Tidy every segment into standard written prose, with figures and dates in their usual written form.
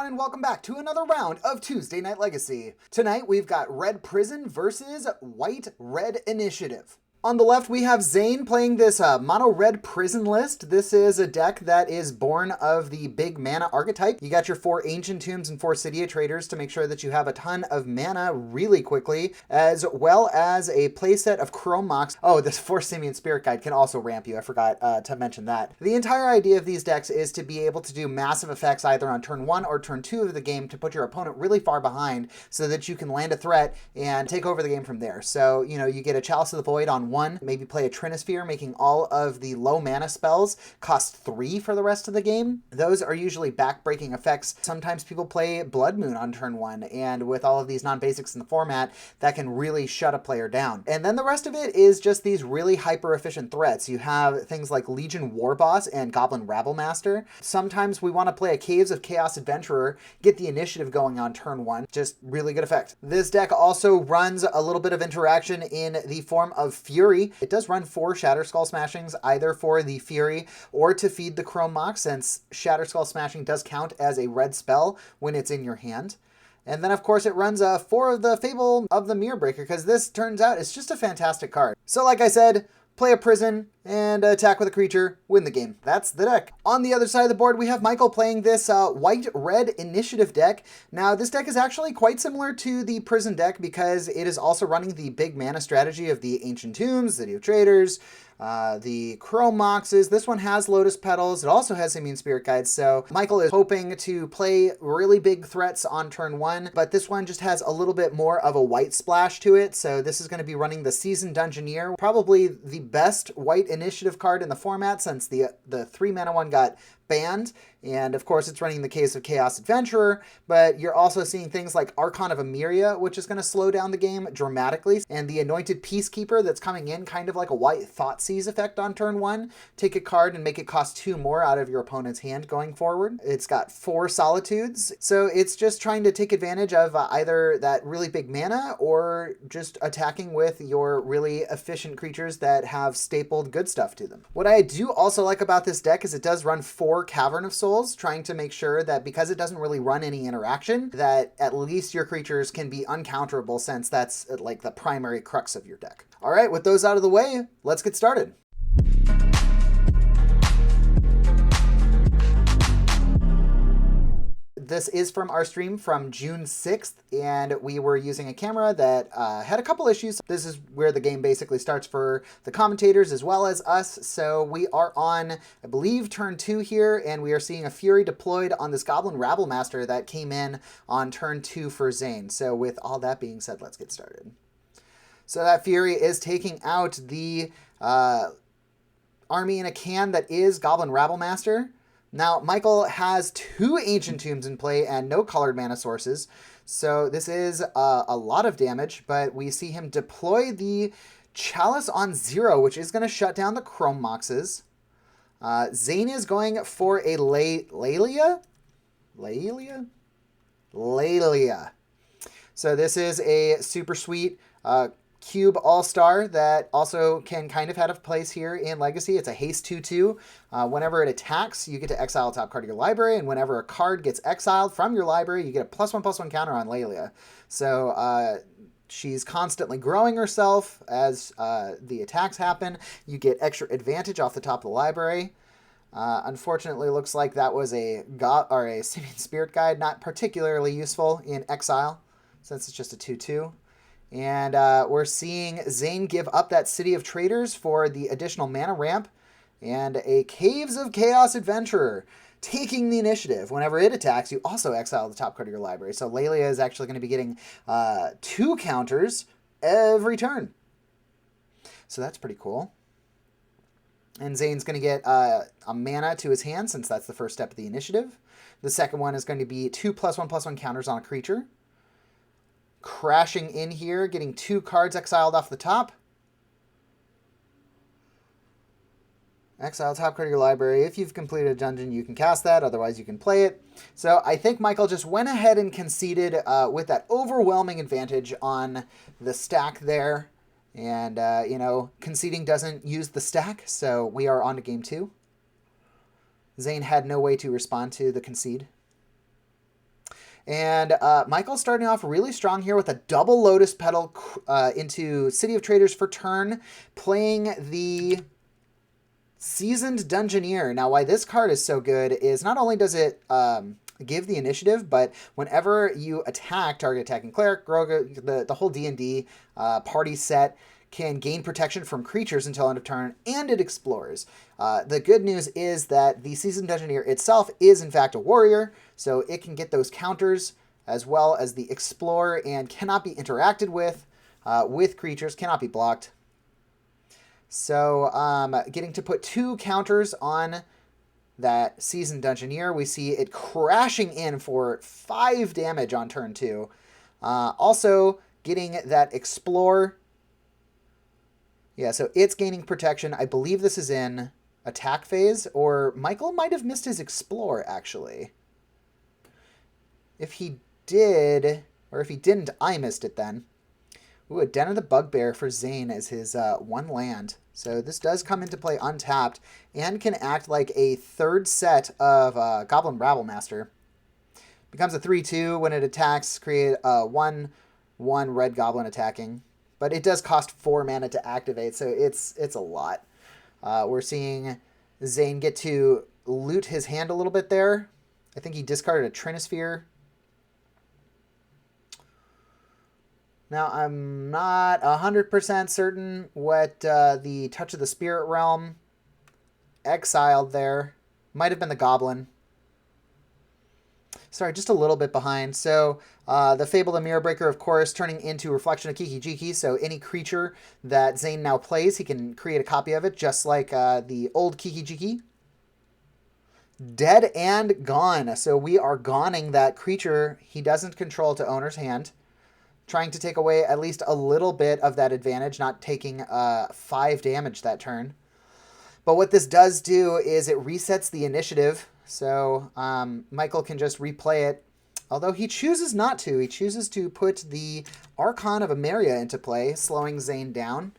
everyone, and welcome back to another round of Tuesday Night Legacy. Tonight we've got Red Prison versus White Red Initiative. On the left, we have Zane playing this mono red prison list. This is a deck that is born of the big mana archetype. You got your 4 Ancient Tombs and 4 City of Traders to make sure that you have a ton of mana really quickly, as well as a playset of Chrome Mox. Oh, this 4 Simian Spirit Guide can also ramp you. I forgot to mention that. The entire idea of these decks is to be able to do massive effects either on turn 1 or turn 2 of the game to put your opponent really far behind so that you can land a threat and take over the game from there. So, you know, you get a Chalice of the Void on 1, maybe play a Trinisphere, making all of the low mana spells cost 3 for the rest of the game. Those are usually back-breaking effects. Sometimes people play Blood Moon on turn 1, and with all of these non-basics in the format, that can really shut a player down. And then the rest of it is just these really hyper-efficient threats. You have things like Legion Warboss and Goblin Rabblemaster. Sometimes we want to play a Caves of Chaos Adventurer, get the initiative going on turn 1. Just really good effect. This deck also runs a little bit of interaction in the form of Fury. It does run 4 Shatterskull Smashings, either for the Fury or to feed the Chrome Mox, since Shatterskull Smashing does count as a red spell when it's in your hand. And then, of course, it runs 4 of the Fable of the Mirror Breaker, because this turns out it's just a fantastic card. So like I said, play a prison and attack with a creature, win the game. That's the deck. On the other side of the board, we have Michael playing this white-red initiative deck. Now, this deck is actually quite similar to the prison deck because it is also running the big mana strategy of the Ancient Tombs, City of Traders, the Chrome Moxes. This one has Lotus Petals. It also has Simian Spirit Guides. So Michael is hoping to play really big threats on turn 1, but this one just has a little bit more of a white splash to it. So this is going to be running the Seasoned Dungeoneer, probably the best white initiative card in the format since the 3 mana one got banned. And of course, it's running the Caves of Chaos Adventurer, but you're also seeing things like Archon of Emeria, which is going to slow down the game dramatically, and the Anointed Peacekeeper that's coming in kind of like a white Thoughtseize effect on turn 1. Take a card and make it cost 2 more out of your opponent's hand going forward. It's got 4 Solitudes, so it's just trying to take advantage of either that really big mana or just attacking with your really efficient creatures that have stapled good stuff to them. What I do also like about this deck is it does run 4 Cavern of Souls, trying to make sure that because it doesn't really run any interaction, that at least your creatures can be uncounterable, since that's like the primary crux of your deck. All right, with those out of the way, let's get started. This is from our stream from June 6th, and we were using a camera that had a couple issues. This is where the game basically starts for the commentators as well as us. So we are on, I believe, turn 2 here, and we are seeing a Fury deployed on this Goblin Rabblemaster that came in on turn 2 for Zane. So with all that being said, let's get started. So that Fury is taking out the army in a can that is Goblin Rabblemaster. Now, Michael has 2 Ancient Tombs in play and no colored mana sources, so this is a lot of damage, but we see him deploy the Chalice on 0, which is going to shut down the Chrome Moxes. Zane is going for a Laelia? So this is a super sweet cube all-star that also can kind of have a place here in Legacy. It's a haste 2/2. Whenever it attacks, you get to exile a top card of your library, and whenever a card gets exiled from your library, you get a +1/+1 counter on Laelia. So she's constantly growing herself as the attacks happen. You get extra advantage off the top of the library. Unfortunately, looks like that was a Simian Spirit Guide, not particularly useful in exile, since it's just a 2/2. And we're seeing Zane give up that City of Traders for the additional mana ramp and a Caves of Chaos Adventurer, taking the initiative. Whenever it attacks, you also exile the top card of your library. So Laelia is actually going to be getting 2 counters every turn. So that's pretty cool. And Zane's going to get a mana to his hand, since that's the first step of the initiative. The second one is going to be 2 +1/+1 counters on a creature. Crashing in here, getting 2 cards exiled off the top. Exile top card of your library. If you've completed a dungeon, you can cast that. Otherwise, you can play it. So I think Michael just went ahead and conceded with that overwhelming advantage on the stack there. And, you know, conceding doesn't use the stack, so we are on to game 2. Zane had no way to respond to the concede. And Michael's starting off really strong here with a double Lotus Petal into City of Traders for turn, playing the Seasoned Dungeoneer. Now, why this card is so good is not only does it give the initiative, but whenever you attack target attacking cleric, Groga, the whole D&D party set can gain protection from creatures until end of turn, and it explores. The good news is that the Seasoned Dungeoneer itself is in fact a warrior, so it can get those counters as well as the explore and cannot be interacted with creatures, cannot be blocked. So getting to put 2 counters on that Seasoned Dungeoneer. We see it crashing in for 5 damage on turn 2. Also getting that explore. Yeah, so it's gaining protection. I believe this is in attack phase, or Michael might have missed his explore, actually. If he did, or if he didn't, I missed it then. Ooh, a Den of the Bugbear for Zane as his 1 land. So this does come into play untapped and can act like a 3rd set of Goblin Rabblemaster. Becomes a 3/2 when it attacks, create a 1/1 red goblin attacking. But it does cost 4 mana to activate, so it's a lot. We're seeing Zane get to loot his hand a little bit there. I think he discarded a Trinisphere. Now, I'm not 100% certain what the Touch of the Spirit Realm exiled there. Might have been the Goblin. Sorry, just a little bit behind. So, the Fable, the Mirror Breaker, of course, turning into Reflection of Kiki-Jiki. So, any creature that Zane now plays, he can create a copy of it, just like the old Kiki-Jiki. Dead and gone. So, we are goning that creature he doesn't control to owner's hand. Trying to take away at least a little bit of that advantage, not taking 5 damage that turn. But what this does do is it resets the initiative, so Michael can just replay it. Although he chooses not to. He chooses to put the Archon of Emeria into play, slowing Zane down,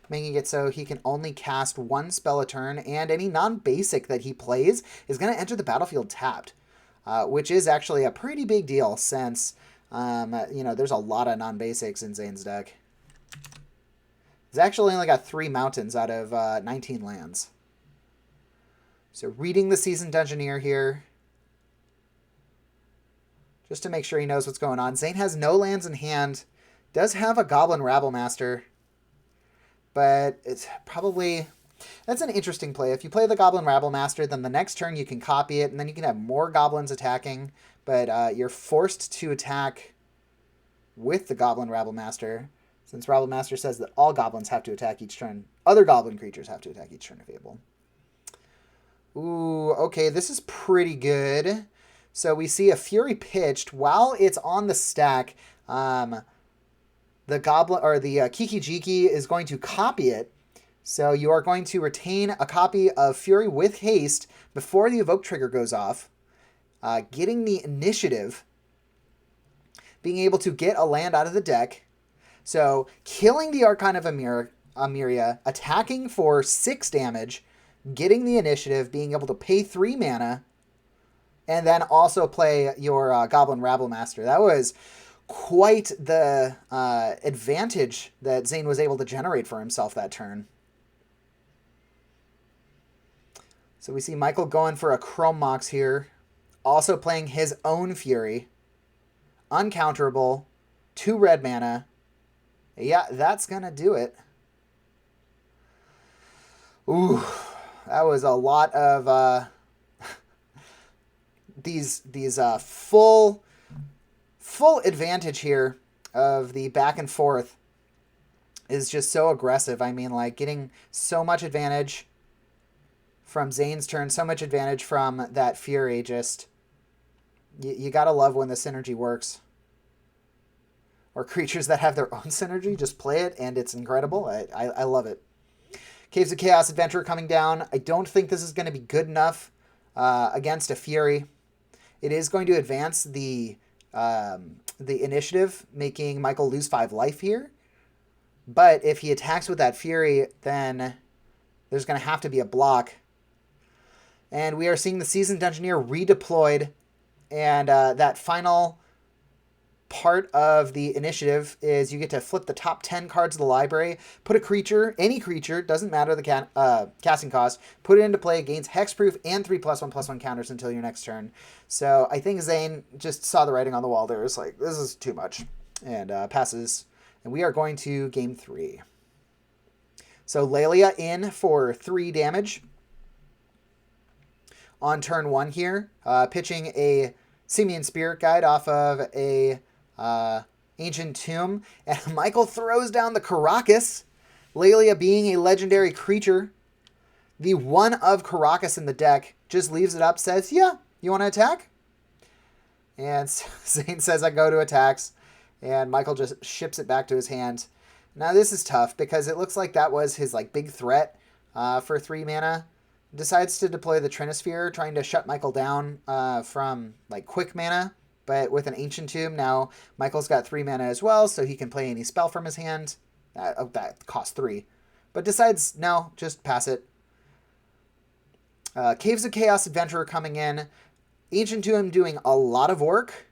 making it so he can only cast 1 spell a turn, and any non-basic that he plays is going to enter the battlefield tapped, which is actually a pretty big deal since... there's a lot of non-basics in Zane's deck. He's actually only got 3 mountains out of 19 lands. So reading the Seasoned Dungeoneer here, just to make sure he knows what's going on. Zane has no lands in hand, does have a Goblin Rabblemaster, but it's probably... That's an interesting play. If you play the Goblin Rabblemaster, then the next turn you can copy it, and then you can have more goblins attacking, but you're forced to attack with the Goblin Rabblemaster, since Rabblemaster says that all goblins have to attack each turn. Other goblin creatures have to attack each turn of Fable. Ooh, okay, this is pretty good. So we see a Fury pitched while it's on the stack. The goblin or the Kiki-Jiki is going to copy it. So you are going to retain a copy of Fury with haste before the evoke trigger goes off. Getting the initiative, being able to get a land out of the deck. So killing the Archon of Emeria, attacking for 6 damage, getting the initiative, being able to pay 3 mana, and then also play your Goblin Rabblemaster. That was quite the advantage that Zane was able to generate for himself that turn. So we see Michael going for a Chrome Mox here. Also playing his own Fury. Uncounterable. 2 red mana. Yeah, that's going to do it. Ooh, that was a lot of these full advantage here of the back and forth is just so aggressive. I mean, like, getting so much advantage from Zane's turn, so much advantage from that Fury. Just, you gotta love when the synergy works. Or creatures that have their own synergy, just play it, and it's incredible. I love it. Caves of Chaos Adventure coming down. I don't think this is going to be good enough against a Fury. It is going to advance the initiative, making Michael lose 5 life here. But if he attacks with that Fury, then there's going to have to be a block. And we are seeing the Seasoned Dungeoneer redeployed And that final part of the initiative is you get to flip the top 10 cards of the library, put a creature, any creature, doesn't matter the casting cost, put it into play, gains hexproof and 3+1/+1 counters until your next turn. So I think Zane just saw the writing on the wall there. It's like, this is too much. And passes. And we are going to game 3. So Laelia in for 3 damage. On turn 1 here, pitching a Simian Spirit Guide off of a Ancient Tomb, and Michael throws down the Caracas. Laelia, being a legendary creature, the one of Caracas in the deck, just leaves it up, says, yeah, you want to attack? And Zane says, I go to attacks, and Michael just ships it back to his hand. Now this is tough, because it looks like that was his big threat for 3 mana. Decides to deploy the Trinisphere, trying to shut Michael down from quick mana. But with an Ancient Tomb, now Michael's got 3 mana as well, so he can play any spell from his hand. That costs 3. But decides, no, just pass it. Caves of Chaos Adventurer coming in. Ancient Tomb doing a lot of work.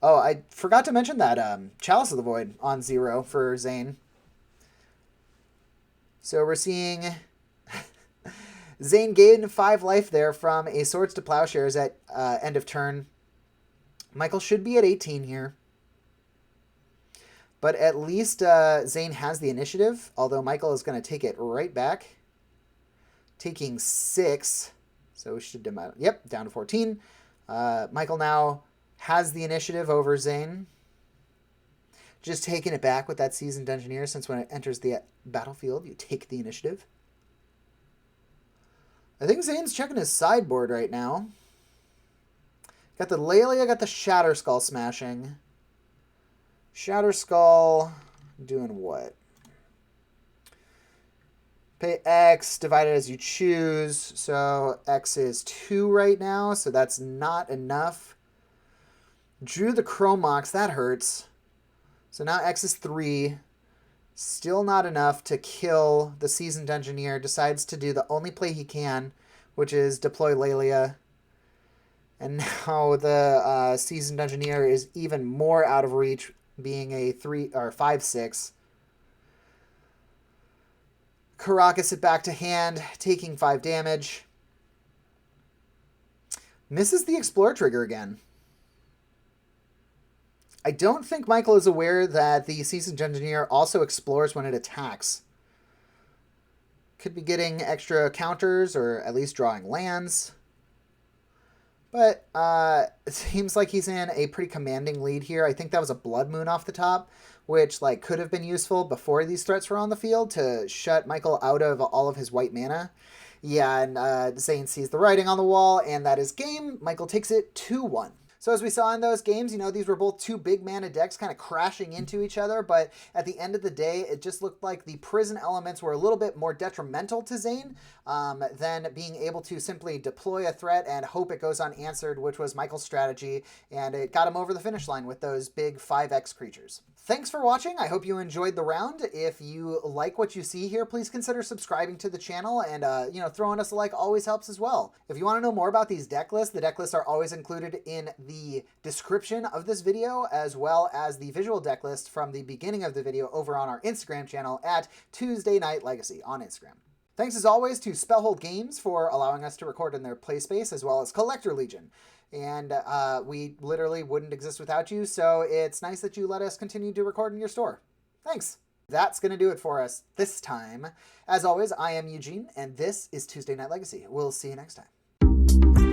Oh, I forgot to mention that Chalice of the Void on 0 for Zane. So we're seeing Zane gained 5 life there from a Swords to Plowshares at end of turn. Michael should be at 18 here. But at least Zane has the initiative, although Michael is going to take it right back. Taking 6. So we should, down to 14. Michael now has the initiative over Zane. Just taking it back with that Seasoned Dungeoneer, since when it enters the battlefield, you take the initiative. I think Zane's checking his sideboard right now. Got the Laelia, got the Shatter Skull smashing. Shatter Skull doing what? Pay X, divided as you choose. So X is 2 right now, so that's not enough. Drew the Chromox, that hurts. So now X is 3. Still not enough to kill the Seasoned Dungeoneer. Decides to do the only play he can, which is deploy Laelia. And now the Seasoned Dungeoneer is even more out of reach, being a 5/6. Caracas it back to hand, taking 5 damage. Misses the Explore trigger again. I don't think Michael is aware that the Seasoned Dungeoneer also explores when it attacks. Could be getting extra counters, or at least drawing lands. But it seems like he's in a pretty commanding lead here. I think that was a Blood Moon off the top, which could have been useful before these threats were on the field to shut Michael out of all of his white mana. Yeah, and Zane sees the writing on the wall, and that is game. Michael takes it 2-1. So as we saw in those games, these were both 2 big mana decks kind of crashing into each other, but at the end of the day, it just looked like the prison elements were a little bit more detrimental to Zane than being able to simply deploy a threat and hope it goes unanswered, which was Michael's strategy, and it got him over the finish line with those big 5x creatures. Thanks for watching. I hope you enjoyed the round. If you like what you see here, please consider subscribing to the channel, and throwing us a like always helps as well. If you want to know more about these deck lists, the deck lists are always included in the description of this video, as well as the visual deck list from the beginning of the video over on our Instagram channel at Tuesday Night Legacy on Instagram. Thanks as always to Spellhold Games for allowing us to record in their play space, as well as Collector Legion. And we literally wouldn't exist without you, so it's nice that you let us continue to record in your store. Thanks. That's going to do it for us this time. As always, I am Eugene, and this is Tuesday Night Legacy. We'll see you next time.